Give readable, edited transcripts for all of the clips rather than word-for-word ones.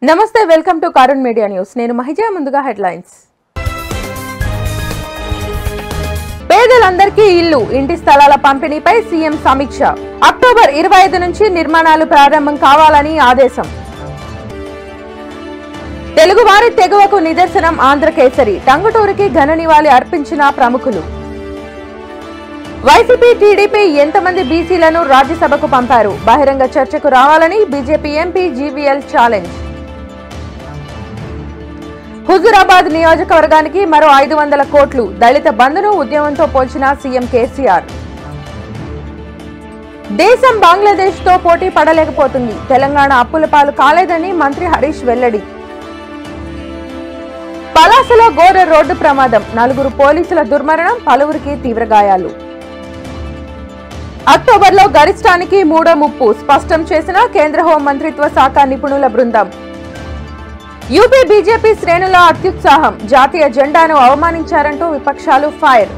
నమస్తే welcome to Karun media news నేను మహిజా ముందుగా హెడ్లైన్స్ పేదలందరికీ ఇల్లు ఇంటి స్థలాల పంపిణీపై సీఎం సమీక్ష అక్టోబర్ 25 నుంచి నిర్మాణాలు ప్రారంభం కావాలని ఆదేశం తెలుగువారి తెగువకు నిదర్శనం ఆంధ్రకేసరి టంగుటూరికి ఘన నివాళి అర్పించిన ప్రముఖులు వైసీపీ టీడీపీ ఎంతమంది బీసీలను రాజ్యసభకు పంపారు బహిరంగ చర్చకు రావాలని BJP MP GVL challenge Huzurabad నియోజకవర్గానికి మరో 500 కోట్లు దళిత బంధును ఉద్యమంతో పోల్చిన సీఎం కేసీఆర్ దేశం బంగ్లాదేశ్ తో పోటీ పడలేకపోతుంది తెలంగాణ అప్పుల పాలు కాలేదని మంత్రి హరీష్ వెల్లడి పలాసలో ఘోర రోడ్డు ప్రమాదం 4 పోలీసుల దుర్మరణం పలువురికి తీవ్ర గాయాలు అక్టోబర్లో గరిష్టానికి మూడో ముప్పు స్పష్టం చేసిన కేంద్ర హోం మంత్రిత్వ శాఖ నిపుణుల బృందం యూపీ బీజేపీ శ్రేణుల అత్యుత్సాహం జాతీయ జెండాను అవమానించారంటూ విపక్షాలు ఫైర్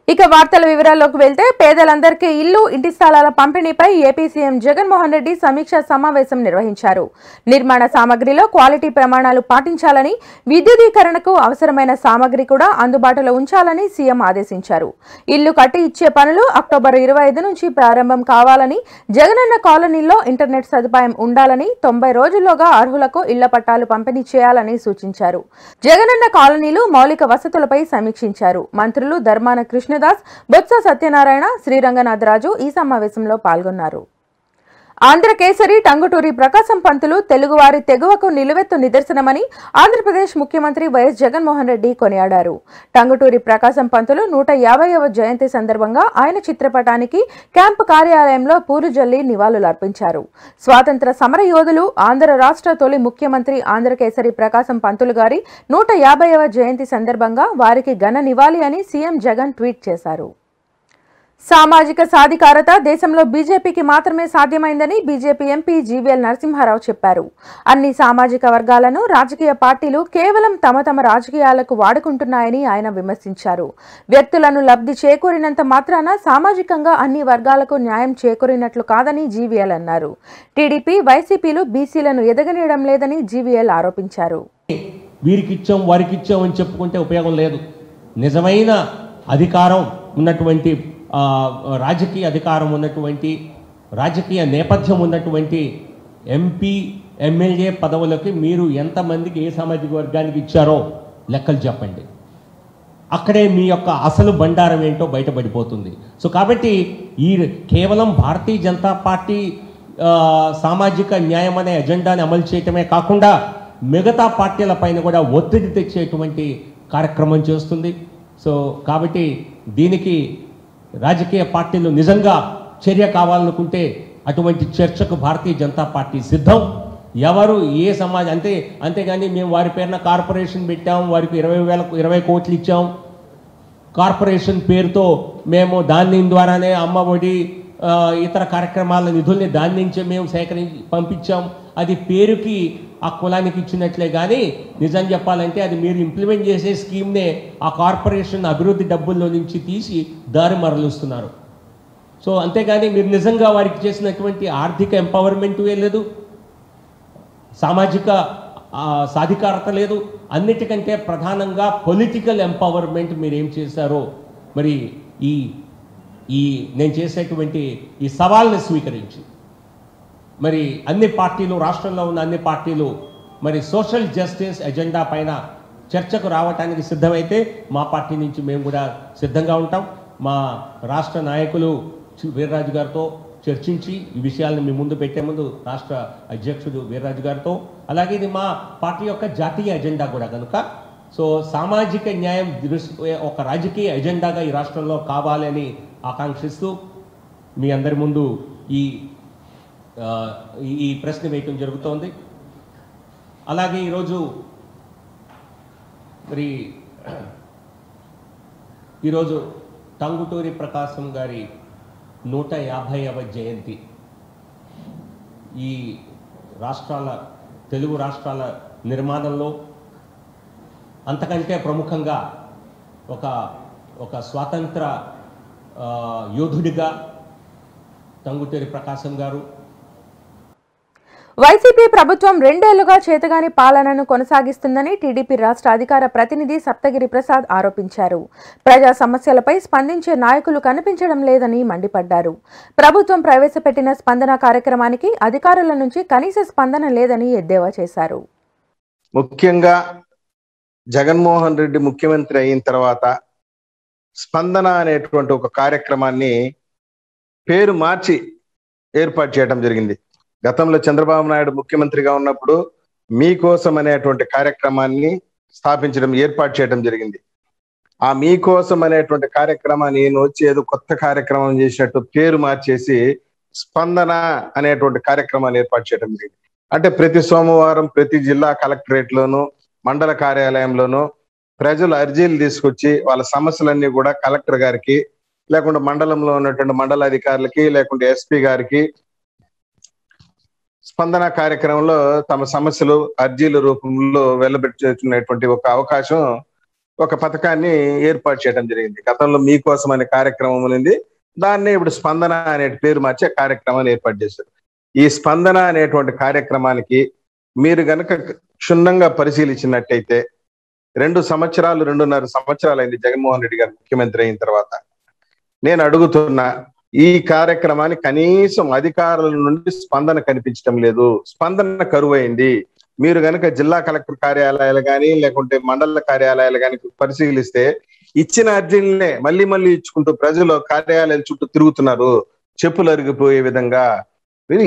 ఇక వార్తల వివరాల్లోకి వెళ్తే పేదలందరికీ ఇల్లు ఇంటి స్థలాల పంపిణీపై ఏపీ సీఎం జగన్మోహన్ రెడ్డి సమీక్షా సమావేశం నిర్వహించారు నిర్మాణ సామగ్రిలో క్వాలిటీ ప్రమాణాలు పాటించాలని విద్యుదీకరణకు అవసరమైన సామగ్రి కూడా అందుబాటులో ఉంచాలని సీఎం ఆదేశించారు ఇల్లు కట్టి ఇచ్చే పనులు అక్టోబర్ 25 నుంచి ప్రారంభం కావాలని జగనన్న కాలనీలో ఇంటర్నెట్ సదుపాయం ఉండాలని 90 రోజుల్లోగా అర్హులకు ఇళ్ల పట్టాలు పంపిణీ చేయాలని సూచించారు జగనన్న కాలనీలు మౌలిక వసతులపై సమీక్షించారు మంత్రులు ధర్మాన కృష్ణ బొత్స సత్యనారాయణ శ్రీరంగనాథరాజు ఈ సమావేశంలో పాల్గొన్నారు ఆంధ్రకేసరి టంగుటూరి ప్రకాశం పంతులు తెలుగువారి తెగువకు నిలువెత్తు నిదర్శనమని ఆంధ్రప్రదేశ్ ముఖ్యమంత్రి వైఎస్ జగన్మోహన్ రెడ్డి కొనియాడారు టంగుటూరి ప్రకాశం పంతులు 150వ జయంతి సందర్భంగా ఆయన చిత్రపటానికి క్యాంపు కార్యాలయంలో పూలు జల్లి నివాళులర్పించారు స్వాతంత్ర సమర యోధులు ఆంధ్ర రాష్ట్ర తొలి ముఖ్యమంత్రి ఆంధ్రకేసరి ప్రకాశం పంతులు గారి 150వ జయంతి సందర్భంగా వారికి ఘన నివాళి అని సీఎం జగన్ ట్వీట్ చేశారు సామాజిక సాధికారత దేశంలో బీజేపీకి మాత్రమే సాధ్యమైందని బీజేపీ ఎంపీ జీవీఎల్ నరసింహారావు చెప్పారు అన్ని సామాజిక వర్గాలను రాజకీయ పార్టీలు కేవలం తమ రాజకీయాలకు వాడుకుంటున్నాయని ఆయన విమర్శించారు వ్యక్తులను లబ్ధి చేకూరినంత మాత్రాన సామాజికంగా అన్ని వర్గాలకు న్యాయం చేకూరినట్లు కాదని జీవీఎల్ అన్నారు టీడీపీ వైసీపీలు బీసీలను ఎదగనీయడం లేదని జీవీఎల్ ఆరోపించారు వీరికిచ్చాం వారికిచ్చాం అని చెప్పుకుంటే ఉపయోగం లేదు నిజమైన అధికారం ఉన్నటువంటి రాజకీయ అధికారం ఉన్నటువంటి రాజకీయ నేపథ్యం ఉన్నటువంటి ఎంపీ ఎమ్మెల్యే పదవులకి మీరు ఎంతమందికి ఏ సామాజిక వర్గానికి ఇచ్చారో లెక్కలు చెప్పండి అక్కడే మీ యొక్క అసలు బండారం ఏంటో బయటపడిపోతుంది సో కాబట్టి ఈ కేవలం భారతీయ జనతా పార్టీ సామాజిక న్యాయం అనే ఎజెండాని అమలు చేయటమే కాకుండా మిగతా పార్టీల పైన కూడా ఒత్తిడి తెచ్చేటువంటి కార్యక్రమం చేస్తుంది సో కాబట్టి దీనికి రాజకీయ పార్టీలు నిజంగా చర్య కావాలనుకుంటే అటువంటి చర్చకు భారతీయ జనతా పార్టీ సిద్ధం ఎవరు ఏ సమాజం అంతేగాని మేము వారి పేరున కార్పొరేషన్ పెట్టాం వారికి 20 కోట్లు ఇచ్చాం కార్పొరేషన్ పేరుతో మేము దాని ద్వారానే అమ్మఒడి ఇతర కార్యక్రమాల నిధుల్ని దాని నుంచే మేము సేకరించి పంపించాం అది పేరుకి ఆ కులానికి ఇచ్చినట్లే కానీ నిజం చెప్పాలంటే అది మీరు ఇంప్లిమెంట్ చేసే స్కీమ్నే ఆ కార్పొరేషన్ అభివృద్ధి డబ్బుల్లో నుంచి తీసి దారి మరలుస్తున్నారు సో అంతేగాని మీరు నిజంగా వారికి చేసినటువంటి ఆర్థిక ఎంపవర్మెంట్ లేదు సామాజిక సాధికారత లేదు అన్నిటికంటే ప్రధానంగా పొలిటికల్ ఎంపవర్మెంట్ మీరు ఏం చేశారో మరి ఈ నేను చేసేటువంటి ఈ సవాల్ని స్వీకరించి మరి అన్ని పార్టీలు రాష్ట్రంలో ఉన్న అన్ని పార్టీలు మరి సోషల్ జస్టిస్ ఎజెండా పైన చర్చకు రావడానికి సిద్ధమైతే మా పార్టీ నుంచి మేము కూడా సిద్ధంగా ఉంటాం మా రాష్ట్ర నాయకులు వీర్రాజు గారితో చర్చించి ఈ విషయాలను మీ ముందు పెట్టే ముందు రాష్ట్ర అధ్యక్షుడు వీర్రాజు గారితో అలాగే ఇది మా పార్టీ యొక్క జాతీయ ఎజెండా కూడా కనుక సో సామాజిక న్యాయం ఒక రాజకీయ ఎజెండాగా ఈ రాష్ట్రంలో కావాలని ఆకాంక్షిస్తూ మీ అందరి ముందు ఈ ప్రశ్న వేయటం జరుగుతోంది అలాగే ఈరోజు మరి ఈరోజు టంగుటూరి ప్రకాశం గారి 150వ జయంతి ఈ తెలుగు రాష్ట్రాల నిర్మాణంలో అంతకంటే ప్రముఖంగా ఒక స్వాతంత్ర యోధుడిగా టంగుటూరి ప్రకాశం గారు వైసీపీ ప్రభుత్వం 2 ఏళ్లుగా చేతగాని పాలనను కొనసాగిస్తుందని టీడీపీ రాష్ట్ర అధికార ప్రతినిధి సప్తగిరి ప్రసాద్ ఆరోపించారు. ప్రజా సమస్యలపై స్పందించే నాయకులు కనిపించడం లేదని మండిపడ్డారు. ప్రభుత్వం ప్రవేశపెట్టిన స్పందన కార్యక్రమానికి అధికారుల నుంచి కనీస స్పందన లేదని ఎద్దేవా చేశారు. ముఖ్యంగా జగన్మోహన్ రెడ్డి ముఖ్యమంత్రి అయిన తర్వాత స్పందన అనేటువంటి ఒక కార్యక్రమాన్ని పేరు మార్చి ఏర్పాటు చేయడం జరిగింది. గతంలో చంద్రబాబు నాయుడు ముఖ్యమంత్రిగా ఉన్నప్పుడు మీకోసం అనేటువంటి కార్యక్రమాన్ని ఏర్పాటు చేయడం జరిగింది. ఆ మీకోసం అనేటువంటి కార్యక్రమాన్ని నేను వచ్చి ఏదో కొత్త కార్యక్రమం చేసినట్టు పేరు మార్చేసి స్పందన అనేటువంటి కార్యక్రమాన్ని ఏర్పాటు చేయడం జరిగింది. అంటే ప్రతి సోమవారం ప్రతి జిల్లా కలెక్టరేట్లోనూ మండల కార్యాలయంలోనూ ప్రజలు అర్జీలు తీసుకొచ్చి వాళ్ళ సమస్యలన్నీ కూడా కలెక్టర్ గారికి, లేకుంటే మండలంలో ఉన్నటువంటి మండల అధికారులకి, లేకుంటే ఎస్పీ గారికి స్పందన కార్యక్రమంలో తమ సమస్యలు అర్జీల రూపంలో వెల్లబెట్టుకునేటువంటి ఒక అవకాశం, ఒక పథకాన్ని ఏర్పాటు చేయడం జరిగింది. గతంలో మీకోసం అనే కార్యక్రమం ఉంది, దాన్ని ఇప్పుడు స్పందన అనే పేరు మార్చే కార్యక్రమాన్ని ఏర్పాటు చేశారు. ఈ స్పందన అనేటువంటి కార్యక్రమానికి మీరు గనక క్షుణ్ణంగా పరిశీలించినట్టయితే 2.5 సంవత్సరాలు అయింది జగన్మోహన్ రెడ్డి గారు ముఖ్యమంత్రి అయిన తర్వాత. నేను అడుగుతున్నా, ఈ కార్యక్రమాన్ని కనీసం అధికారుల నుండి స్పందన కనిపించడం లేదు, స్పందన కరువైంది. మీరు గనక జిల్లా కలెక్టర్ కార్యాలయాలు కానీ లేకుంటే మండల కార్యాలయాలు కానీ పరిశీలిస్తే ఇచ్చిన అర్జీలనే మళ్ళీ మళ్ళీ ఇచ్చుకుంటూ ప్రజలు కార్యాలయాల చుట్టూ తిరుగుతున్నారు, చెప్పులు అరిగిపోయే విధంగా.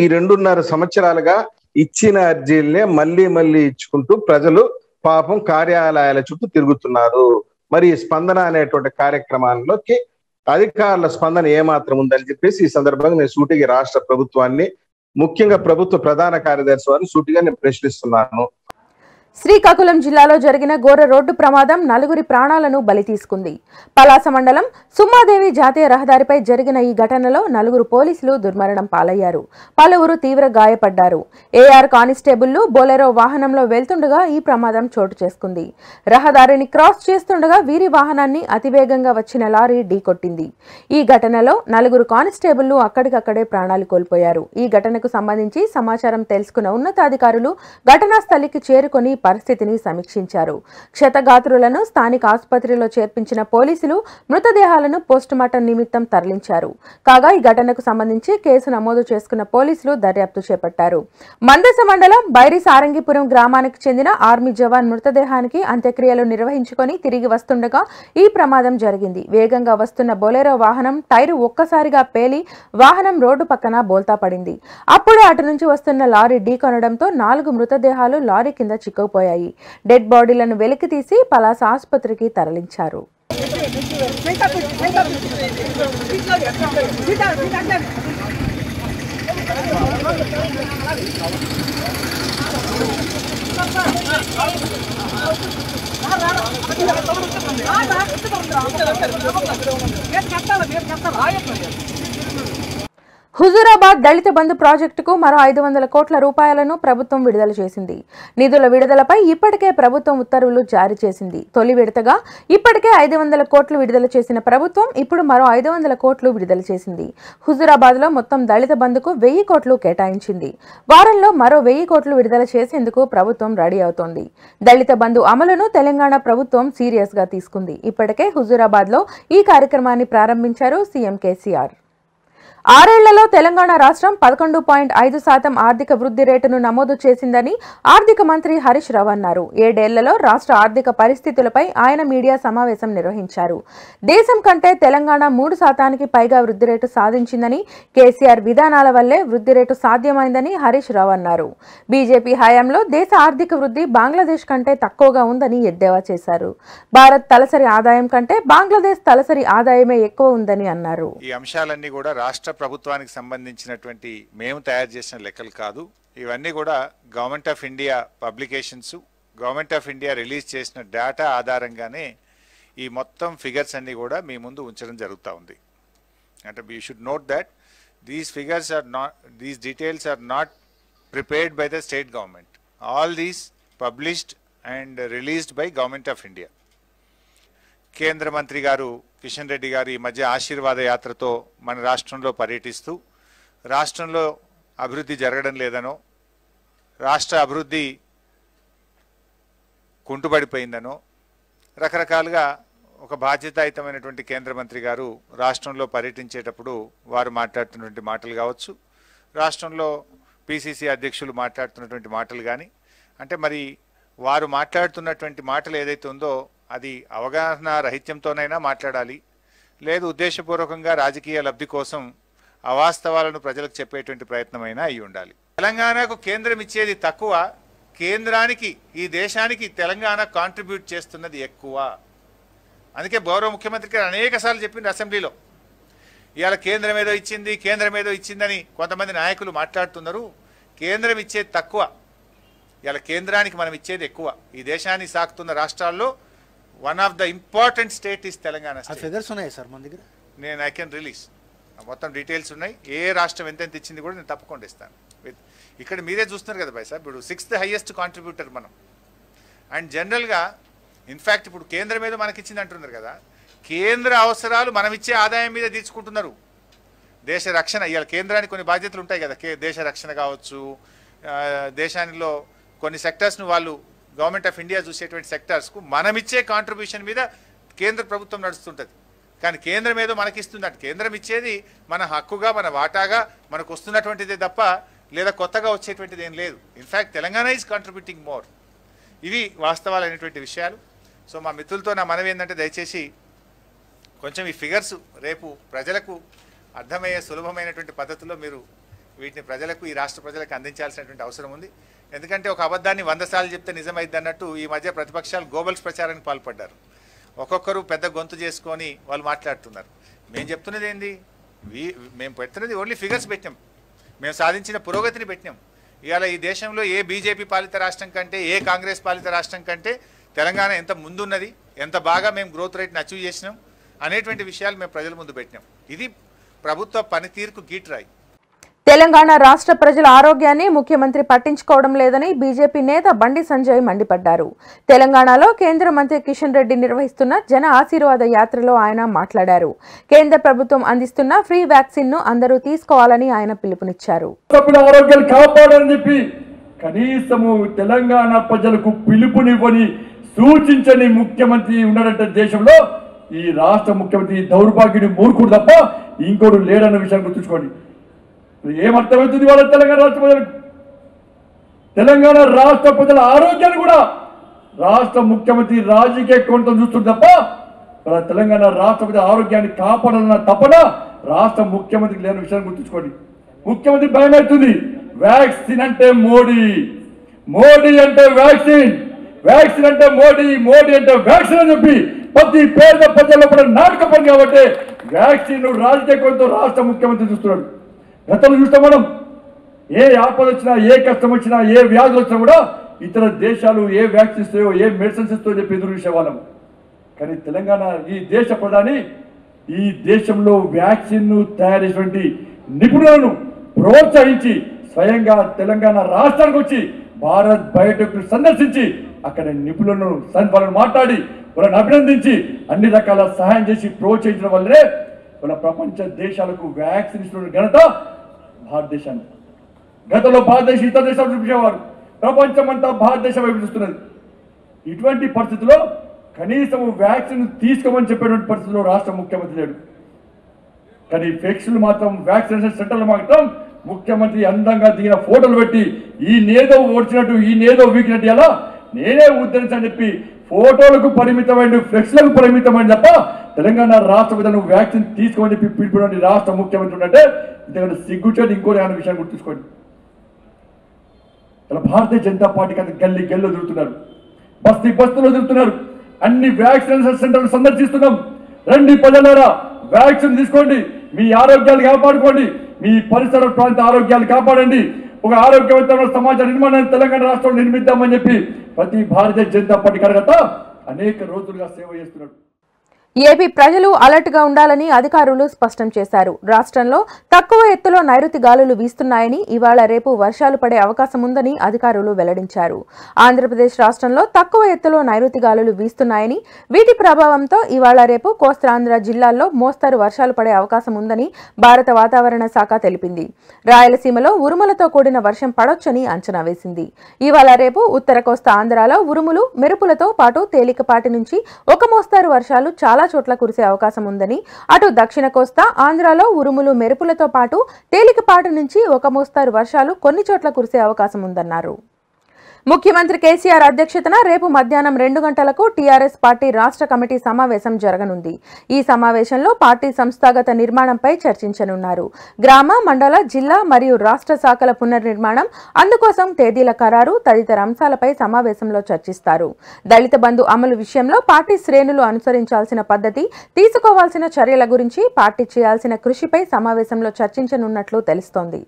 ఈ 2.5 సంవత్సరాలుగా ఇచ్చిన అర్జీలనే మళ్ళీ మళ్ళీ ఇచ్చుకుంటూ ప్రజలు పాపం కార్యాలయాల చుట్టూ తిరుగుతున్నారు. మరి స్పందన అనేటువంటి కార్యక్రమాల్లోకి అధికారుల స్పందన ఏమాత్రం ఉందని చెప్పేసి ఈ సందర్భంగా నేను సూటిగా రాష్ట్ర ప్రభుత్వాన్ని, ముఖ్యంగా ప్రభుత్వ ప్రధాన కార్యదర్శి వారిని సూటిగా నేను ప్రశ్నిస్తున్నాను. శ్రీకాకుళం జిల్లాలో జరిగిన ఘోర రోడ్డు ప్రమాదం 4 ప్రాణాలను బలి తీసుకుంది. పలాస మండలం సుమ్మాదేవి జాతీయ రహదారిపై జరిగిన ఈ ఘటనలో 4 పోలీసులు దుర్మరణం పాలయ్యారు. పలువురు తీవ్ర గాయపడ్డారు. ఏఆర్ కానిస్టేబుళ్లు బొలెరో వాహనంలో వెళ్తుండగా ఈ ప్రమాదం చోటు చేసుకుంది. రహదారిని క్రాస్ చేస్తుండగా వీరి వాహనాన్ని అతివేగంగా వచ్చిన లారీ ఢీకొట్టింది. ఈ ఘటనలో 4 కానిస్టేబుళ్లు అక్కడికక్కడే ప్రాణాలు కోల్పోయారు. ఈ ఘటనకు సంబంధించి సమాచారం తెలుసుకున్న ఉన్నతాధికారులు ఘటనా స్థలికి చేరుకొని పరిస్థితిని సమీక్షించారు. క్షతగాత్రులను స్థానిక ఆసుపత్రిలో చేర్పించిన పోలీసులు మృతదేహాలను పోస్టుమార్టం నిమిత్తం తరలించారు. కాగా ఈ ఘటనకు సంబంధించి కేసు నమోదు చేసుకున్న పోలీసులు దర్యాప్తు చేపట్టారు. మందస మండలం బైరి సారంగిపురం గ్రామానికి చెందిన ఆర్మీ జవాన్ మృతదేహానికి అంత్యక్రియలు నిర్వహించుకొని తిరిగి వస్తుండగా ఈ ప్రమాదం జరిగింది. వేగంగా వస్తున్న బొలెరో వాహనం టైరు ఒక్కసారిగా పేలి వాహనం రోడ్డు పక్కన బోల్తా పడింది. అప్పుడే అటు నుంచి వస్తున్న లారీ ఢీకొనడంతో 4 మృతదేహాలు లారీ కింద చిక్కుకుపోయాయి. డెడ్ బాడీలను వెలికి తీసి పలాస ఆసుపత్రికి తరలించారు. హుజూరాబాద్ దళిత బంధు ప్రాజెక్టుకు మరో 500 కోట్ల రూపాయలను ప్రభుత్వం విడుదల చేసింది. నిధుల విడుదలపై ఇప్పటికే ప్రభుత్వం ఉత్తర్వులు జారీ చేసింది. తొలి విడతగా ఇప్పటికే 500 కోట్లు విడుదల చేసిన ప్రభుత్వం ఇప్పుడు మరో 500 కోట్లు విడుదల చేసింది. హుజూరాబాద్ లో మొత్తం దళిత బంధుకు 1000 కోట్లు కేటాయించింది. వారంలో మరో 1000 కోట్లు విడుదల చేసేందుకు ప్రభుత్వం రెడీ అవుతోంది. దళిత బంధు అమలును తెలంగాణ ప్రభుత్వం సీరియస్ గా తీసుకుంది. ఇప్పటికే హుజూరాబాద్ లో ఈ కార్యక్రమాన్ని ప్రారంభించారు సీఎం కేసీఆర్. 6 ఏళ్లలో తెలంగాణ రాష్ట్రం 11.5% ఆర్థిక వృద్ధి రేటును నమోదు చేసిందని ఆర్థిక మంత్రి హరీష్ రావు అన్నారు. 7 ఏళ్లలో రాష్ట్ర ఆర్థిక పరిస్థితులపై ఆయన మీడియా సమావేశం నిర్వహించారు. దేశం కంటే తెలంగాణ 3% పైగా వృద్ధి రేటు సాధించిందని, కేసీఆర్ విధానాల వల్లే వృద్ధి రేటు సాధ్యమైందని హరీష్ రావు అన్నారు. బీజేపీ హయాంలో దేశ ఆర్థిక వృద్ధి బంగ్లాదేశ్ కంటే తక్కువగా ఉందని ఎద్దేవా చేశారు. భారత్ తలసరి ఆదాయం కంటే బంగ్లాదేశ్ తలసరి ఆదాయమే ఎక్కువ ఉందని అన్నారు. ఈ అంశాలన్నీ కూడా రాష్ట్ర ప్రభుత్వానికి సంబంధించినటువంటి మేము తయారు చేసిన లెక్కలు కాదు. ఇవన్నీ కూడా government of India publications, government of India release చేసిన డేటా ఆధారంగానే ఈ మొత్తం ఫిగర్స్ అన్నీ కూడా మీ ముందు ఉంచడం జరుగుతూ ఉంది. అంటే you should note that these figures are not, these details are not prepared by the state government. All these published and released by government of India. కేంద్ర మంత్రి గారు కిషన్ రెడ్డి గారు ఈ మధ్య ఆశీర్వాద యాత్రతో మన రాష్ట్రంలో పర్యటిస్తూ రాష్ట్రంలో అభివృద్ధి జరగడం లేదనో, రాష్ట్ర అభివృద్ధి కుంటుపడిపోయిందనో రకరకాలుగా ఒక బాధ్యతాయుతమైనటువంటి కేంద్ర మంత్రి గారు రాష్ట్రంలో పర్యటించేటప్పుడు వారు మాట్లాడుతున్నటువంటి మాటలు కావచ్చు, రాష్ట్రంలో పిసిసి అధ్యక్షులు మాట్లాడుతున్నటువంటి మాటలు కానీ, అంటే మరి వారు మాట్లాడుతున్నటువంటి మాటలు ఏదైతే ఉందో అది అవగాహన రహిత్యంతోనైనా మాట్లాడాలి, లేదు ఉద్దేశపూర్వకంగా రాజకీయ లబ్ధి కోసం అవాస్తవాలను ప్రజలకు చెప్పేటువంటి ప్రయత్నమైనా అయి ఉండాలి. తెలంగాణకు కేంద్రం ఇచ్చేది తక్కువ, కేంద్రానికి ఈ దేశానికి తెలంగాణ కాంట్రిబ్యూట్ చేస్తున్నది ఎక్కువ. అందుకే గౌరవ ముఖ్యమంత్రి గారు అనేక సార్లు చెప్పింది అసెంబ్లీలో, ఇవాళ కేంద్రం ఏదో ఇచ్చింది కేంద్రం ఏదో ఇచ్చిందని కొంతమంది నాయకులు మాట్లాడుతున్నారు. కేంద్రం ఇచ్చేది తక్కువ, ఇవాళ కేంద్రానికి మనం ఇచ్చేది ఎక్కువ. ఈ దేశాన్ని సాకుతున్న రాష్ట్రాల్లో one of the important state is Telangana. Figures ఉన్నాయి సార్ మన దగ్గర, నేను ఐ కెన్ రిలీజ్, మొత్తం డీటెయిల్స్ ఉన్నాయి. ఏ రాష్ట్రం ఎంతెంత ఇచ్చింది కూడా నేను తప్పకుండా ఇస్తాను. ఇక్కడ మీరే చూస్తున్నారు కదా భాయ్ సార్, ఇప్పుడు 6th హైయెస్ట్ కాంట్రిబ్యూటర్ మనం. అండ్ జనరల్గా ఇన్ఫ్యాక్ట్ ఇప్పుడు కేంద్రం ఏదో మనకి ఇచ్చింది అంటున్నారు కదా, కేంద్ర అవసరాలు మనం ఇచ్చే ఆదాయం మీద తీర్చుకుంటున్నారు. దేశ రక్షణ, ఇవాళ కేంద్రానికి కొన్ని బాధ్యతలు ఉంటాయి కదా, దేశ రక్షణ కావచ్చు, దేశానిలో కొన్ని సెక్టర్స్ను వాళ్ళు గవర్నమెంట్ ఆఫ్ ఇండియా చూసేటువంటి సెక్టర్స్కు మనమిచ్చే కాంట్రిబ్యూషన్ మీద కేంద్ర ప్రభుత్వం నడుస్తుంటుంది. కానీ కేంద్రం ఏదో మనకిస్తుంది అంటే కేంద్రం ఇచ్చేది మన హక్కుగా మన వాటాగా మనకు వస్తున్నటువంటిదే తప్ప లేదా కొత్తగా వచ్చేటువంటిది ఏం లేదు. In fact Telangana is contributing more. ఇవి వాస్తవాలైనటువంటి విషయాలు. సో మా మిత్రులతో నా మనవి ఏంటంటే దయచేసి కొంచెం ఈ ఫిగర్స్ రేపు ప్రజలకు అర్థమయ్యే సులభమైనటువంటి పద్ధతిలో మీరు వీటిని ప్రజలకు, ఈ రాష్ట్ర ప్రజలకు అందించాల్సినటువంటి అవసరం ఉంది. ఎందుకంటే ఒక అబద్ధాన్ని 100 సార్లు చెప్తే నిజమైద్ది అన్నట్టు ఈ మధ్య ప్రతిపక్షాలు గోబల్స్ ప్రచారానికి పాల్పడ్డారు. ఒక్కొక్కరు పెద్ద గొంతు చేసుకొని వాళ్ళు మాట్లాడుతున్నారు. మేము చెప్తున్నది ఏంది, మేము పెడుతున్నది ఓన్లీ ఫిగర్స్ పెట్టాం, మేము సాధించిన పురోగతిని పెట్టినాం. ఇవాళ ఈ దేశంలో ఏ బీజేపీ పాలిత రాష్ట్రం కంటే, ఏ కాంగ్రెస్ పాలిత రాష్ట్రం కంటే తెలంగాణ ఎంత ముందున్నది, ఎంత బాగా మేము గ్రోత్ రేట్ని అచీవ్ చేసినాం అనేటువంటి విషయాలు మేము ప్రజల ముందు పెట్టినాం. ఇది ప్రభుత్వ పనితీరుకు గీట్రాయి. తెలంగాణ రాష్ట్ర ప్రజల ఆరోగ్యాన్ని ముఖ్యమంత్రి పట్టించుకోవడం లేదని బీజేపీ నేత బండి సంజయ్ మండిపడ్డారు. తెలంగాణలో కేంద్ర మంత్రి కిషన్ రెడ్డి నిర్వహిస్తున్న జన ఆశీర్వాద యాత్రలో ఆయన మాట్లాడారు. కేంద్ర ప్రభుత్వం అందిస్తున్న ఫ్రీ వ్యాక్సిన్ ను అందరూ తీసుకోవాలని ఆయన పిలుపునిచ్చారు. ఆరోగ్యాన్ని కాపాడని చెప్పి కనీసము తెలంగాణ ప్రజలకు పిలుపునివ్వని సూచించని ముఖ్యమంత్రి ఉన్నాడంటే దేశంలో ఈ రాష్ట్ర ముఖ్యమంత్రి దౌర్భాగ్యుడి మూర్ఖుడు తప్ప ఇంకోడు లేడన్న విషయాన్ని గుర్తుంచుకోండి. ఏమర్థమవుతుంది వాళ్ళ తెలంగాణ రాష్ట్ర ప్రజలకు? తెలంగాణ రాష్ట్ర ప్రజల ఆరోగ్యాన్ని కూడా రాష్ట్ర ముఖ్యమంత్రి రాజకీయ కోణం చూస్తుంది తప్ప వాళ్ళ తెలంగాణ రాష్ట్ర ప్రజల ఆరోగ్యాన్ని కాపాడాలన్న తప్పన రాష్ట్ర ముఖ్యమంత్రికి లేని విషయాన్ని గుర్తుంచుకోండి. ముఖ్యమంత్రి భయమవుతుంది. వ్యాక్సిన్ అంటే మోడీ, మోడీ అంటే వ్యాక్సిన్, వ్యాక్సిన్ అంటే మోడీ, మోడీ అంటే వ్యాక్సిన్ అని చెప్పి ప్రతి పేద ప్రజల్లో కూడా నాటకపడి కాబట్టి వ్యాక్సిన్ రాజకీయ కోణంతో రాష్ట్ర ముఖ్యమంత్రి చూస్తున్నాడు. గతంలో చూస్తాం మనం, ఏ ఆపద వచ్చినా, ఏ కష్టం వచ్చినా, ఏ వ్యాధులు వచ్చినా కూడా ఇతర దేశాలు ఏ వ్యాక్సిన్ ఇస్తాయో, ఏ మెడిసిన్స్ ఇస్తాయో చెప్పి ఎదురు చూసేవాళ్ళం. కానీ తెలంగాణ ఈ దేశ ప్రధాని ఈ దేశంలో వ్యాక్సిన్ తయారు చేసినటువంటి నిపుణులను ప్రోత్సహించి స్వయంగా తెలంగాణ రాష్ట్రానికి వచ్చి భారత్ బయోటెక్ సందర్శించి అక్కడ నిపుణులను వాళ్ళని మాట్లాడి వాళ్ళని అభినందించి అన్ని రకాల సహాయం చేసి ప్రోత్సహించడం వల్లనే వాళ్ళ ప్రపంచ దేశాలకు వ్యాక్సిన్ ఇస్తున్న ఘనత భారతదేశాన్ని. గతంలో భారతదేశం ఇతర దేశాలు చూపించేవారు, ప్రపంచం అంతా భారతదేశం వైపు చూస్తున్నది. ఇటువంటి పరిస్థితుల్లో కనీసం వ్యాక్సిన్ తీసుకోమని చెప్పేటువంటి పరిస్థితుల్లో రాష్ట్ర ముఖ్యమంత్రి లేడు. కానీ ఫ్లెక్స్లు మాత్రం వ్యాక్సినేషన్ సెంటర్లు మాత్రం ముఖ్యమంత్రి అందంగా దిగిన ఫోటోలు పెట్టి ఈ నేదో ఓడ్చినట్టు, ఈ నేదో వీకినట్టు ఎలా నేనే ఉద్ధరించని చెప్పి ఫోటోలకు పరిమితమైన, ఫ్లెక్స్లకు పరిమితమైన తప్ప తెలంగాణ రాష్ట్ర ప్రజలను వ్యాక్సిన్ తీసుకోమని చెప్పి పిలుపునండి రాష్ట్ర ముఖ్యమంత్రి ఉంటే ఇంతకంటే సిగ్గుచేది ఇంకోటి అనే విషయాన్ని గుర్తుంచుకోండి. ఇలా భారతీయ జనతా పార్టీకి అంత గల్లీ గెల్లో తిరుగుతున్నారు, బస్తీ బస్తులో తిరుగుతున్నారు. అన్ని వ్యాక్సినేషన్ సెంటర్లు సందర్శిస్తున్నాం. రండి ప్రజలారా, వ్యాక్సిన్ తీసుకోండి, మీ ఆరోగ్యాలు కాపాడుకోండి, మీ పరిసర ప్రాంత ఆరోగ్యాలు కాపాడండి. ఒక ఆరోగ్యవంతమైన సమాజ నిర్మాణాన్ని తెలంగాణ రాష్ట్రంలో నిర్మిద్దామని చెప్పి ప్రతి భారతీయ జనతా పార్టీ కార్యకర్త అనేక రోజులుగా సేవ చేస్తున్నాడు. ఏపీ ప్రజలు అలర్ట్ గా ఉండాలని అధికారులు స్పష్టం చేశారు. రాష్ట్రంలో తక్కువ ఎత్తులో నైరుతి గాలులు వీస్తున్నాయని, ఇవాళ రేపు వర్షాలు పడే అవకాశం ఉందని అధికారులు వెల్లడించారు. ఆంధ్రప్రదేశ్ రాష్ట్రంలో తక్కువ ఎత్తులో నైరుతి గాలులు వీస్తున్నాయని, వీటి ప్రభావంతో ఇవాళ రేపు కోస్తాంధ్ర జిల్లాల్లో మోస్తరు వర్షాలు పడే అవకాశం ఉందని భారత వాతావరణ శాఖ తెలిపింది. రాయలసీమలో ఉరుములతో కూడిన వర్షం పడొచ్చని అంచనా వేసింది. ఇవాళ రేపు ఉత్తర కోస్తా ఆంధ్రాలో ఉరుములు, మెరుపులతో పాటు తేలికపాటి నుంచి ఒక మోస్తరు వర్షాలు చాలా చోట్ల కురిసే అవకాశం ఉందని, అటు దక్షిణ కోస్తా ఆంధ్రాలో ఉరుములు, మెరుపులతో పాటు తేలికపాటి నుంచి ఒక మోస్తరు వర్షాలు కొన్ని చోట్ల కురిసే అవకాశం ఉందన్నారు. ముఖ్యమంత్రి కేసీఆర్ అధ్యక్షతన రేపు మధ్యాహ్నం 2 గంటలకు టీఆర్ఎస్ పార్టీ రాష్ట్ర కమిటీ సమావేశం జరగనుంది. ఈ సమావేశంలో పార్టీ సంస్థాగత నిర్మాణంపై చర్చించనున్నారు. గ్రామ, మండల, జిల్లా మరియు రాష్ట్ర శాఖల పునర్నిర్మాణం, అందుకోసం తేదీల ఖరారు తదితర అంశాలపై సమావేశంలో చర్చిస్తారు. దళిత బంధు అమలు విషయంలో పార్టీ శ్రేణులు అనుసరించాల్సిన పద్ధతి, తీసుకోవాల్సిన చర్యల గురించి, పార్టీ చేయాల్సిన కృషిపై సమావేశంలో చర్చించనున్నట్లు తెలుస్తోంది.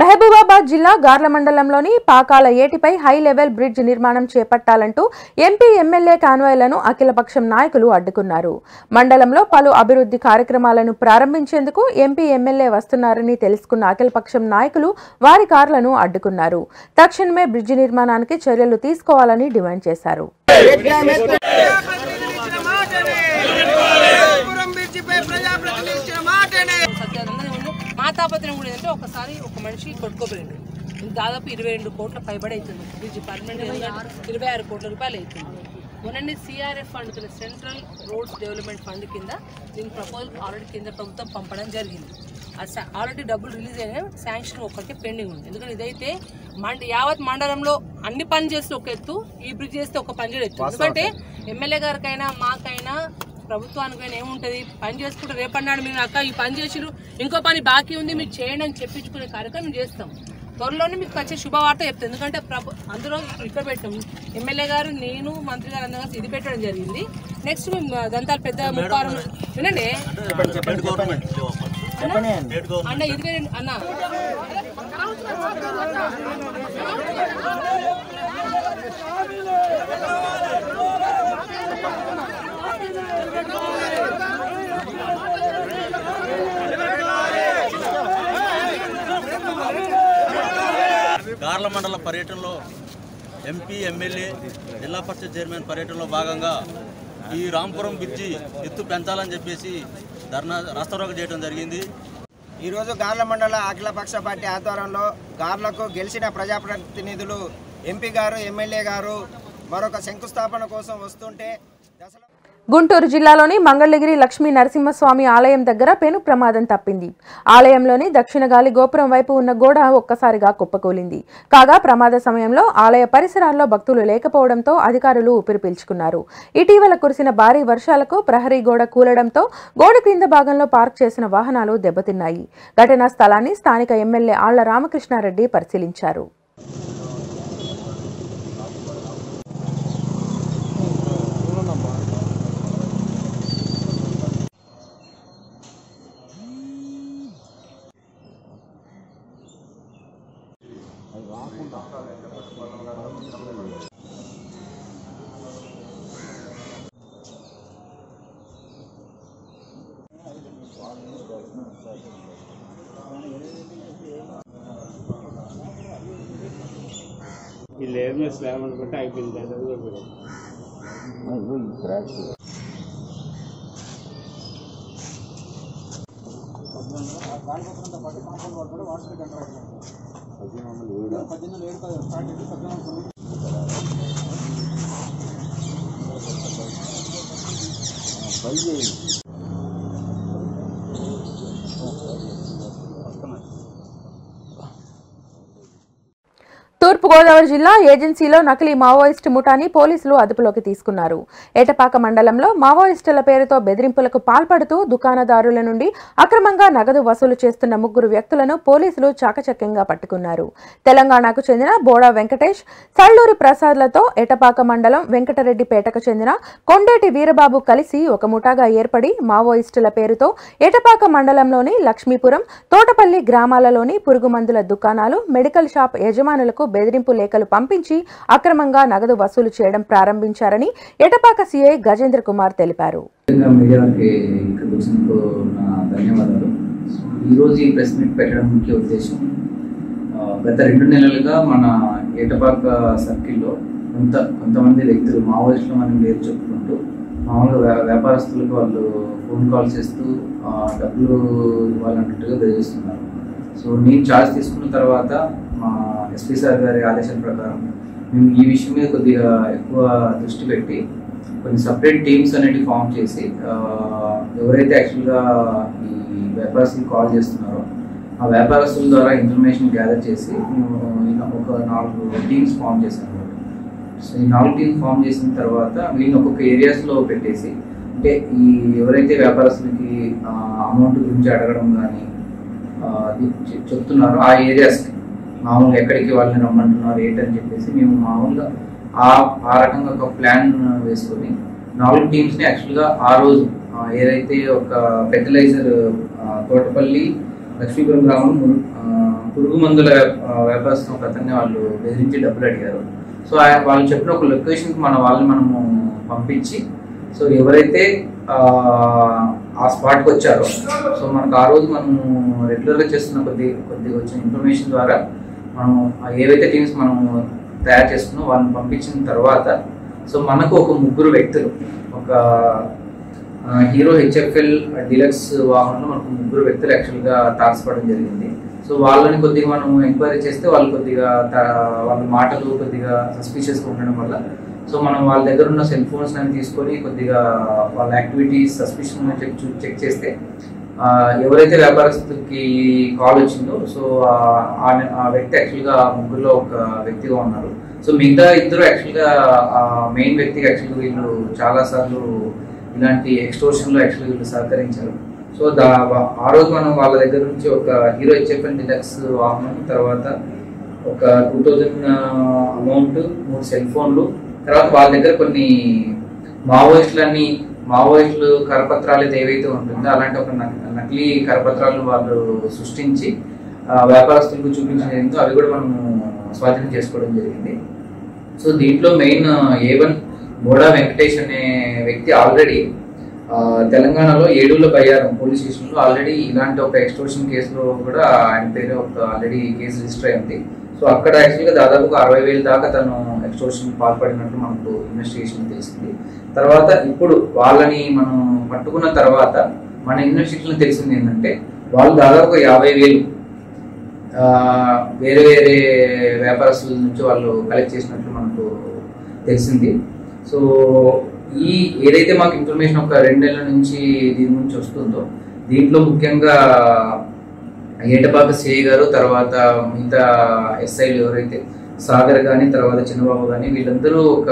మహబూబాబాద్ జిల్లా గార్ల మండలంలోని పాకాల ఏటిపై హై లెవెల్ బ్రిడ్జ్ నిర్మాణం చేపట్టాలంటూ ఎంపీ, ఎమ్మెల్యే కాన్వాయ్లను అఖిలపక్షం నాయకులు అడ్డుకున్నారు. మండలంలో పలు అభివృద్ధి కార్యక్రమాలను ప్రారంభించేందుకు ఎంపీ, ఎమ్మెల్యే వస్తున్నారని తెలుసుకున్న అఖిలపక్షం నాయకులు వారి కార్లను అడ్డుకున్నారు. తక్షణమే బ్రిడ్జ్ నిర్మాణానికి చర్యలు తీసుకోవాలని డిమాండ్ చేశారు. మాతాపత్రం కూడా ఏంటంటే ఒకసారి ఒక మనిషి కొట్టుకోపోయింది. దాదాపు 22 కోట్ల పైబడి అవుతుంది. బ్రిడ్జ్ పర్మనెంట్ 26 కోట్ల రూపాయలు అవుతుంది. మొన్ననే CRF fund, central roads development fund కింద దీని ప్రపోజల్ ఆల్రెడీ కేంద్ర ప్రభుత్వం పంపడం జరిగింది. ఆల్రెడీ డబ్బులు రిలీజ్ అయినా, శాంక్షన్ ఒక్కటి పెండింగ్ ఉంది. ఎందుకంటే ఇదైతే యావత్ మండలంలో అన్ని పని చేస్తే ఒక ఎత్తు, ఈ బ్రిడ్జ్ చేస్తే ఒక పని చేయడం ఎత్తు. ఎందుకంటే ఎమ్మెల్యే గారికైనా మాకైనా ప్రభుత్వానికైనా ఏముంటుంది, పని చేసుకుంటే రేపన్నాడు మీరు అక్క ఈ పని చేసిరు, ఇంకో పని బాకీ ఉంది మీరు చేయండి అని చెప్పించుకునే కార్యక్రమం చేస్తాం. త్వరలోనే మీకు వచ్చే శుభవార్త చెప్తాం. ఎందుకంటే అందులో ఇక్కడ పెట్టాం, ఎమ్మెల్యే గారు, నేను, మంత్రి గారు అందరూ కలిసి ఇది పెట్టడం జరిగింది. నెక్స్ట్ మేము దంతాలు పెద్ద ముప్పారం వినండి అన్న, ఇది అన్న గార్ల మండల పర్యటనలో ఎంపీ, ఎమ్మెల్యే, జిల్లా పరిషత్ చైర్మన్ పర్యటనలో భాగంగా ఈ రాంపురం బ్రిడ్జి ఎత్తు పెంచాలని చెప్పేసి రాస్తారోకో చేయడం జరిగింది. ఈరోజు గార్ల మండల అఖిలపక్ష పార్టీ ఆధ్వర్యంలో గార్లకు గెలిచిన ప్రజాప్రతినిధులు ఎంపీ గారు, ఎమ్మెల్యే గారు మరొక శంకుస్థాపన కోసం వస్తుంటే గుంటూరు జిల్లాలోని మంగళగిరి లక్ష్మీ నరసింహస్వామి ఆలయం దగ్గర పెను ప్రమాదం తప్పింది. ఆలయంలోని దక్షిణ గాలి గోపురం వైపు ఉన్న గోడ ఒక్కసారిగా కుప్పకూలింది. కాగా ప్రమాద సమయంలో ఆలయ పరిసరాల్లో భక్తులు లేకపోవడంతో అధికారులు ఊపిరి పీల్చుకున్నారు. ఇటీవల కురిసిన భారీ వర్షాలకు ప్రహరీ గోడ కూలడంతో గోడ క్రింద భాగంలో పార్క్ చేసిన వాహనాలు దెబ్బతిన్నాయి. ఘటనా స్థలాన్ని స్థానిక ఎమ్మెల్యే ఆళ్ల రామకృష్ణారెడ్డి పరిశీలించారు. ఈ లేయర్ మీద స్లాబ్ అనుకుంటే అయిపోయింది. తూర్పుగోదావరి జిల్లా ఏజెన్సీలో నకిలీ మావోయిస్టు ముఠాని పోలీసులు అదుపులోకి తీసుకున్నారు. ఏటపాక మండలంలో మావోయిస్టుల పేరుతో బెదిరింపులకు పాల్పడుతూ దుకాణదారుల నుండి అక్రమంగా నగదు వసూలు చేస్తున్న 3 వ్యక్తులను పోలీసులు చాకచక్యంగా పట్టుకున్నారు. తెలంగాణకు చెందిన బోడా వెంకటేష్, సల్లూరి ప్రసాద్లతో ఏటపాక మండలం వెంకటరెడ్డిపేటకు చెందిన కొండేటి వీరబాబు కలిసి ఒక ముఠాగా ఏర్పడి మావోయిస్టుల పేరుతో ఏటపాక మండలంలోని లక్ష్మీపురం, తోటపల్లి గ్రామాలలోని పురుగుమందుల దుకాణాలు, మెడికల్ షాప్ యజమానులకు బెదిరింపులు బెదిరింపు లేఖలు పంపించి అక్రమంగా నగదు వసూలు చేయడం ప్రారంభించారని ఎటపాక సీఐ గజేంద్ర కుమార్ తెలిపారు. ఈరోజు ఈ ప్రెస్ మీట్ పెట్టడం ముఖ్య ఉద్దేశం, గత 2 నెలలుగా మన ఏటపాక సర్కిల్లో కొంతమంది వ్యక్తులు మావోయిస్టులు మనం పేరు చెప్పుకుంటూ మామూలుగా వ్యాపారస్తులకు వాళ్ళు ఫోన్ కాల్స్ చేస్తూ డబ్బులు ఇవ్వాలన్నట్టుగా బెదిరిస్తున్నారు. సో నేను ఛార్జ్ తీసుకున్న తర్వాత మా ఎస్పీ సార్ గారి ఆదేశాల ప్రకారం మేము ఈ విషయం మీద కొద్దిగా ఎక్కువ దృష్టి పెట్టి కొన్ని సపరేట్ టీమ్స్ అనేవి ఫామ్ చేసి ఎవరైతే యాక్చువల్గా ఈ వ్యాపారస్తులు కాల్ చేస్తున్నారో ఆ వ్యాపారస్తుల ద్వారా ఇన్ఫర్మేషన్ గ్యాదర్ చేసి ఒక 4 టీమ్స్ ఫామ్ చేశాను. సో ఈ 4 టీమ్స్ ఫామ్ చేసిన తర్వాత వీళ్ళని ఒక్కొక్క ఏరియాస్లో పెట్టేసి, అంటే ఈ ఎవరైతే వ్యాపారస్తులకి అమౌంట్ గురించి అడగడం కానీ చెప్తున్నారో ఆ ఏరియాస్కి మామూలుగా ఎక్కడికి వాళ్ళని రమ్మంటున్నారు ఏంటని చెప్పేసి మేము మామూలుగా ఆ రకంగా ఒక ప్లాన్ వేసుకొని 4 టీమ్స్ని యాక్చువల్గా ఆ రోజు ఏదైతే ఒక ఫెర్టిలైజర్ తోటపల్లి లక్ష్మీపురం గ్రామం పురుగు మందుల వ్యాపారస్తులు ఒక అతన్ని వాళ్ళు బెదిరించి డబ్బులు అడిగారు. సో వాళ్ళు చెప్పిన ఒక లొకేషన్కి వాళ్ళని మనము పంపించి, సో ఎవరైతే ఆ స్పాట్కి వచ్చారో సో మనకు ఆ రోజు మనము రెగ్యులర్గా చేస్తున్న కొద్దిగా వచ్చిన ఇన్ఫర్మేషన్ ద్వారా మనము ఏవైతే టీమ్స్ మనము తయారు చేసుకున్నాం వాళ్ళని పంపించిన తర్వాత సో మనకు ఒక 3 వ్యక్తులు ఒక హీరో హెచ్ఎఫ్ఎల్ డీలక్స్ వాహనంలో మనకు 3 వ్యక్తులు యాక్చువల్గా తారసపడడం జరిగింది. సో వాళ్ళని కొద్దిగా మనం ఎంక్వైరీ చేస్తే వాళ్ళు కొద్దిగా వాళ్ళ మాటలు కొద్దిగా సస్పిషియస్గా ఉండడం వల్ల సో మనం వాళ్ళ దగ్గర ఉన్న సెల్ ఫోన్స్ అని తీసుకొని కొద్దిగా వాళ్ళ యాక్టివిటీస్ సస్పిషన్ చెక్ చేస్తే ఎవరైతే వ్యాపారస్తుకి కాల్ వచ్చిందో సో ఆ వ్యక్తి యాక్చువల్గా 3లో ఒక వ్యక్తిగా ఉన్నారు. సో మిగతా 2 యాక్చువల్గా మెయిన్ వ్యక్తికి యాక్చువల్గా వీళ్ళు చాలాసార్లు ఇలాంటి ఎక్స్టోర్షన్లో యాక్చువల్గా వీళ్ళు సహకరించారు. సో ఆ రోజు మనం వాళ్ళ దగ్గర నుంచి ఒక హీరో హెచ్ఎఫ్ఎల్ డీలక్స్ వాహనం, తర్వాత ఒక 2000 అమౌంట్, 3 సెల్ ఫోన్లు, తర్వాత వాళ్ళ దగ్గర కొన్ని మావోయిస్టులు కరపత్రాలు ఏవైతే ఉంటుందో అలాంటి ఒక నకిలీ కరపత్రాలను వాళ్ళు సృష్టించి వ్యాపారస్తులకు చూపించడం అవి కూడా మనము స్వాధీనం చేసుకోవడం జరిగింది. సో దీంట్లో మెయిన్ A1 బోడా వెంకటేష్ అనే వ్యక్తి ఆల్రెడీ తెలంగాణలో ఏడూళ్ళ బయ్యారం పోలీస్ స్టేషన్లో ఆల్రెడీ ఇలాంటి ఒక ఎక్స్టోర్షన్ కేసులో కూడా ఆయన పేరు ఒక ఆల్రెడీ కేసు రిజిస్టర్ అయింది. సో అక్కడ యాక్చువల్గా దాదాపుగా 60,000 దాకా తను ఎక్స్టోర్షన్ పాల్పడినట్టు మనకు ఇన్వెస్టిగేషన్ తెలిసింది. తర్వాత ఇప్పుడు వాళ్ళని మనం పట్టుకున్న తర్వాత మన ఇన్వెస్టిగేషన్ తెలిసింది ఏంటంటే వాళ్ళు దాదాపుగా 50,000 వేరే వేరే వ్యాపారస్తుల నుంచి వాళ్ళు కలెక్ట్ చేసినట్లు మనకు తెలిసింది. సో ఏదైతే మాకు ఇన్ఫర్మేషన్ ఒక 2 నెలల నుంచి దీని నుంచి వస్తుందో దీంట్లో ముఖ్యంగా ఏటపాక సిఐ గారు, తర్వాత మిగతా ఎస్ఐలు ఎవరైతే సాగర్ కానీ తర్వాత చిన్నబాబు కానీ వీళ్ళందరూ ఒక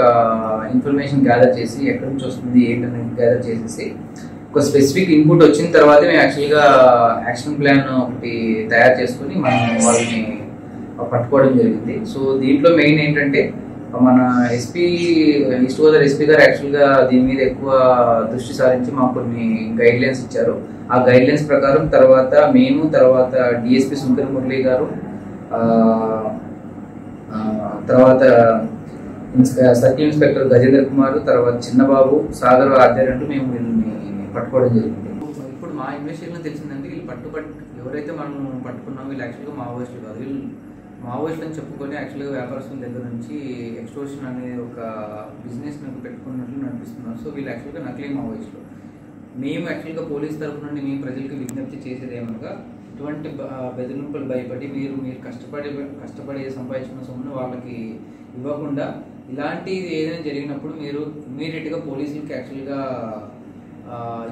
ఇన్ఫర్మేషన్ గ్యాదర్ చేసి ఎక్కడి నుంచి వస్తుంది ఏంటనేది గ్యాదర్ చేసేసి ఒక స్పెసిఫిక్ ఇన్పుట్ వచ్చిన తర్వాతే మేము యాక్చువల్గా యాక్షన్ ప్లాన్ ఒకటి తయారు చేసుకుని మనం వాళ్ళని పట్టుకోవడం జరిగింది. సో దీంట్లో మెయిన్ ఏంటంటే మన ఈస్ట్ గోదావరి ఎస్పీ గారు యాక్చువల్గా దీని మీద ఎక్కువ దృష్టి సారించి మాకు కొన్ని గైడ్ లైన్స్ ఇచ్చారు. ఆ గైడ్ లైన్స్ ప్రకారం తర్వాత డిఎస్పీ సుంకర మురళి గారు, తర్వాత సర్కిల్ ఇన్స్పెక్టర్ గజేంద్ర కుమార్, తర్వాత చిన్నబాబు, సాగర్ ఆధ్వర్యంలో మేము వీళ్ళని పట్టుకోవడం జరిగింది. ఇప్పుడు మా ఇన్వెస్టిగేషన్ తెలిసిందంటే వీళ్ళు ఎవరైతే మనం పట్టుకున్నాం వీళ్ళు యాక్చువల్గా మావోయిస్టులు కాదు. వీళ్ళు మావోయిస్టులు అని చెప్పుకొని యాక్చువల్గా వ్యాపారస్తుల దగ్గర నుంచి ఎక్స్టోర్షన్ అనే ఒక బిజినెస్ పెట్టుకున్నట్లు నడిపిస్తున్నారు. సో వీళ్ళు యాక్చువల్గా నకిలీ మావోయిస్టులు. మేము యాక్చువల్గా పోలీస్ తరఫు నుండి మేము ప్రజలకు విజ్ఞప్తి చేసేది ఏమనగా ఇటువంటి బెదిరింపులు భయపడి మీరు కష్టపడి సంపాదించుకున్న సొమ్మును వాళ్ళకి ఇవ్వకుండా ఇలాంటిది ఏదైనా జరిగినప్పుడు మీరు ఇమ్మీడియట్గా పోలీసులకి యాక్చువల్గా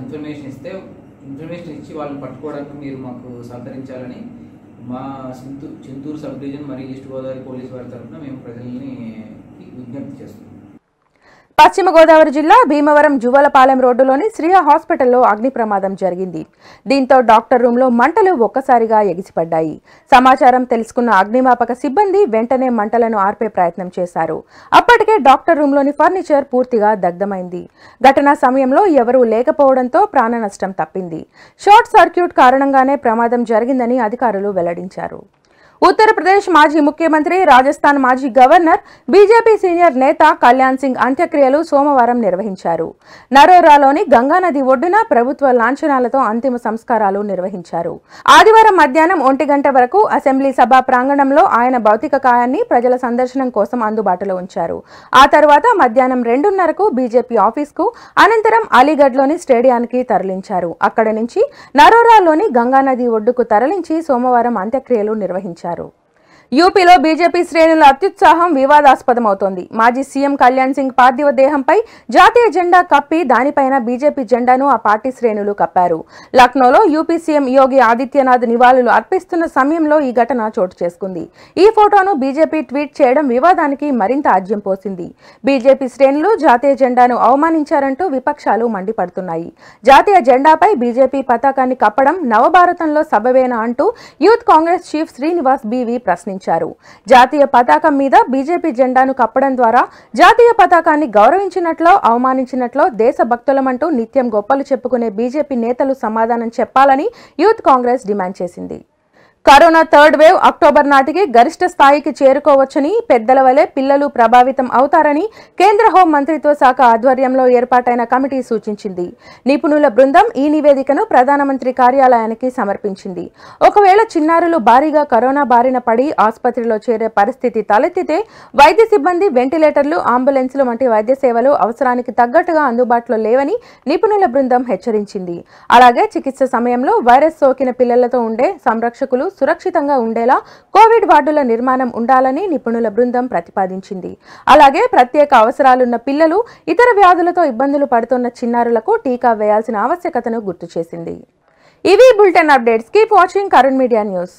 ఇన్ఫర్మేషన్ ఇచ్చి వాళ్ళని పట్టుకోవడానికి మీరు మాకు సహకరించాలని మా చింతూరు సబ్ డివిజన్ మరియు ఈస్ట్ గోదావరి పోలీస్ వారి తరఫున మేము ప్రజల్ని విజ్ఞప్తి చేస్తున్నాం. పశ్చిమ గోదావరి జిల్లా భీమవరం జువ్వలపాలెం రోడ్డులోని శ్రీయ హాస్పిటల్లో అగ్ని ప్రమాదం జరిగింది. దీంతో డాక్టర్ రూమ్లో మంటలు ఒక్కసారిగా ఎగిసిపడ్డాయి. సమాచారం తెలుసుకున్న అగ్నిమాపక సిబ్బంది వెంటనే మంటలను ఆర్పే ప్రయత్నం చేశారు. అప్పటికే డాక్టర్ రూమ్లోని ఫర్నిచర్ పూర్తిగా దగ్ధమైంది. ఘటనా సమయంలో ఎవరూ లేకపోవడంతో ప్రాణ నష్టం తప్పింది. షార్ట్ సర్క్యూట్ కారణంగానే ప్రమాదం జరిగిందని అధికారులు వెల్లడించారు. ఉత్తరప్రదేశ్ మాజీ ముఖ్యమంత్రి, రాజస్థాన్ మాజీ గవర్నర్, బీజేపీ సీనియర్ నేత కళ్యాణ్ సింగ్ అంత్యక్రియలు సోమవారం నిర్వహించారు. నరోరాలోని గంగానది ఒడ్డున ప్రభుత్వ లాంఛనాలతో అంతిమ సంస్కారాలు నిర్వహించారు. ఆదివారం మధ్యాహ్నం 1 గంట వరకు అసెంబ్లీ సభా ప్రాంగణంలో ఆయన భౌతిక కాయాన్ని ప్రజల సందర్శనం కోసం అందుబాటులో ఉంచారు. ఆ తర్వాత మధ్యాహ్నం 2:30కు బీజేపీ ఆఫీస్కు, అనంతరం అలీగఢ్లోని స్టేడియానికి తరలించారు. అక్కడి నుంచి నరోరాలోని గంగానది ఒడ్డుకు తరలించి సోమవారం అంత్యక్రియలు నిర్వహించారు. యూపీలో బీజేపీ శ్రేణుల అత్యుత్సాహం వివాదాస్పదమవుతోంది. మాజీ సీఎం కళ్యాణ్ సింగ్ పార్థివ దేహంపై జాతీయ జెండా కప్పి దానిపైన బీజేపీ జెండాను ఆ పార్టీ శ్రేణులు కప్పారు. లక్నోలో యూపీ సీఎం యోగి ఆదిత్యనాథ్ నివాళులు అర్పిస్తున్న సమయంలో ఈ ఘటన చోటు చేసుకుంది. ఈ ఫోటోను బీజేపీ ట్వీట్ చేయడం వివాదానికి మరింత ఆజ్యం పోసింది. బీజేపీ శ్రేణులు జాతీయ జెండాను అవమానించారంటూ విపక్షాలు మండిపడుతున్నాయి. జాతీయ జెండాపై బీజేపీ పతాకాన్ని కప్పడం నవభారతంలో సబబేనా అంటూ youth Congress chief Srinivas BV ప్రశ్నించారు. జాతీయ పతాకం మీద బీజేపీ జెండాను కప్పడం ద్వారా జాతీయ పతాకాన్ని గౌరవించినట్లో, అవమానించినట్లో దేశభక్తులమంటూ నిత్యం గొప్పలు చెప్పుకునే బీజేపీ నేతలు సమాధానం చెప్పాలని యూత్ కాంగ్రెస్ డిమాండ్ చేసింది. కరోనా థర్డ్ వేవ్ అక్టోబర్ నాటికి గరిష్ట స్థాయికి చేరుకోవచ్చని, పెద్దల వలె పిల్లలు ప్రభావితం అవుతారని కేంద్ర హోం మంత్రిత్వ శాఖ ఆధ్వర్యంలో ఏర్పాటైన కమిటీ సూచించింది. నిపుణుల బృందం ఈ నివేదికను ప్రధానమంత్రి కార్యాలయానికి సమర్పించింది. ఒకవేళ చిన్నారులు భారీగా కరోనా బారిన పడి ఆసుపత్రిలో చేరే పరిస్థితి తలెత్తితే వైద్య సిబ్బంది, వెంటిలేటర్లు, అంబులెన్స్లు వంటి వైద్య సేవలు అవసరానికి తగ్గట్టుగా అందుబాటులో లేవని నిపుణుల బృందం హెచ్చరించింది. అలాగే చికిత్స సమయంలో వైరస్ సోకిన పిల్లలతో ఉండే సంరక్షకులు సురక్షితంగా ఉండేలా కోవిడ్ వార్డుల నిర్మాణం ఉండాలని నిపుణుల బృందం ప్రతిపాదించింది. అలాగే ప్రత్యేక అవసరాలున్న పిల్లలు, ఇతర వ్యాధులతో ఇబ్బందులు పడుతున్న చిన్నారులకు టీకా వేయాల్సిన ఆవశ్యకతను గుర్తు చేసింది. ఇవి bulletin updates. Keep watching Karun media news.